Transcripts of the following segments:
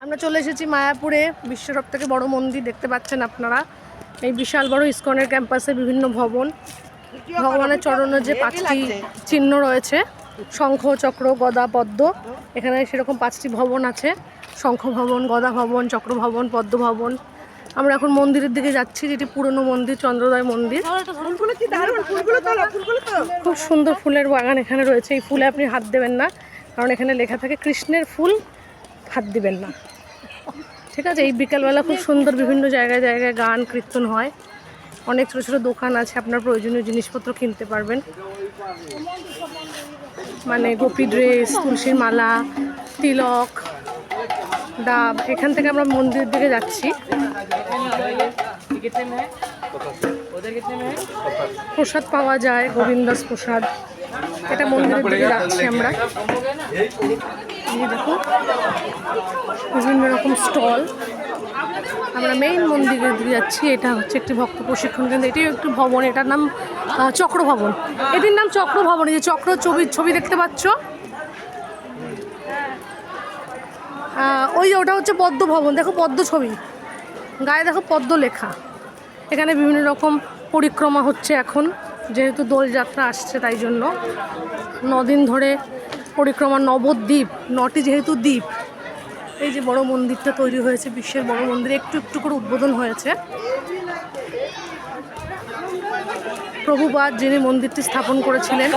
আমরা চলে এসেছি মায়াপুরে, বিশ্বের সবথেকে বড় মন্দির দেখতে পাচ্ছেন আপনারা। এই বিশাল বড় ইসকনের ক্যাম্পাসে বিভিন্ন ভবন, ভগবানের চরণে যে 5টি চিহ্ন রয়েছে, শঙ্খ, চক্র, গদা, পদ্ম। এখানে সেরকম 5টি ভবন আছে, শঙ্খ ভবন, গদা ভবন, চক্র ভবন, পদ্ম ভবন। আমরা এখন মন্দিরের দিকে যাচ্ছি, যেটি পুরনো মন্দির, চন্দ্রোদয় মন্দির। খুব সুন্দর ফুলের বাগান এখানে রয়েছে। এই ফুলে আপনি হাত দেবেন না, কারণ এখানে লেখা থাকে কৃষ্ণের ফুল, হাত দিবেন না, ঠিক আছে। এই বিকালবেলা খুব সুন্দর বিভিন্ন জায়গায় জায়গায় গান কীর্তন হয়। অনেক ছোটো ছোটো দোকান আছে, আপনার প্রয়োজনীয় জিনিসপত্র কিনতে পারবেন, মানে গোপী ড্রেস, তুলসীর মালা, তিলক, ডাব। এখান থেকে আমরা মন্দিরের দিকে যাচ্ছি। প্রসাদ পাওয়া যায়, গোবিন্দাস প্রসাদ। এটা মন্দিরের দিকে যাচ্ছি আমরা। দেখুন বিভিন্ন রকম স্টল। আমরা মেইন মন্দিরের দিকে যাচ্ছি। এটা হচ্ছে একটি ভক্ত প্রশিক্ষণ কেন্দ্র। এটিও একটি ভবন, এটার নাম চক্র ভবন। এটির নাম চক্র ভবন। এই যে চক্র ছবি দেখতে পাচ্ছ, ওই ওটা হচ্ছে পদ্ম ভবন। দেখো পদ্ম ছবি, গায়ে দেখো পদ্ম লেখা। এখানে বিভিন্ন রকম পরিক্রমা হচ্ছে এখন, যেহেতু দোলযাত্রা আসছে তাই জন্য 9 দিন ধরে পরিক্রমা। নবদ্বীপ, 9টি যেহেতু দ্বীপ। এই যে বড় মন্দিরটা তৈরি হয়েছে, বিশ্বের বড় মন্দির, একটু একটু করে উদ্বোধন হয়েছে। প্রভুপাদ যিনি মন্দিরটি স্থাপন করেছিলেন।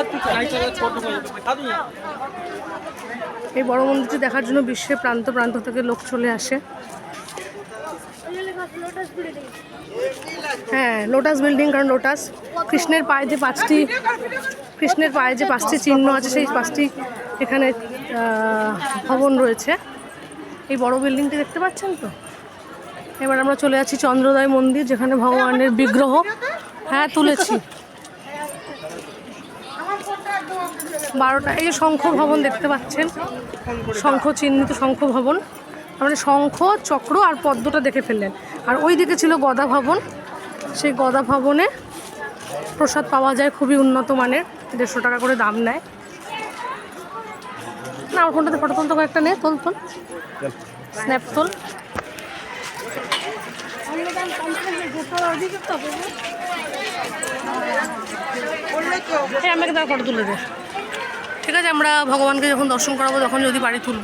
এই বড় মন্দিরটি দেখার জন্য বিশ্বের প্রান্ত প্রান্ত থেকে লোক চলে আসে। হ্যাঁ, লোটাস বিল্ডিং, কারণ লোটাস কৃষ্ণের পায়ে যে 5টি চিহ্ন আছে, সেই 5টি এখানে ভবন রয়েছে। এই বড় বিল্ডিংটি দেখতে পাচ্ছেন তো। এবার আমরা চলে যাচ্ছি চন্দ্রোদয় মন্দির, যেখানে ভগবানের বিগ্রহ। হ্যাঁ, তুলেছি 12টা। এই যে শঙ্খ ভবন দেখতে পাচ্ছেন, শঙ্খ চিহ্নিত শঙ্খ ভবন। মানে শঙ্খ, চক্র আর পদ্মটা দেখে ফেললেন। আর ওই দিকে ছিল গদা ভবন। সেই গদা ভবনে প্রসাদ পাওয়া যায়, খুবই উন্নত মানের, 150 টাকা করে দাম নেয়। না, আমার ফোনটাতে ফটো তুলতে কয়েকটা নে, তোল স্ন্যাপ তোল। হ্যাঁ, আমাকে তার ফটো তুলে দে। ঠিক আছে, আমরা ভগবানকে যখন দর্শন করাবো তখন যদি বাড়ি তুলবো।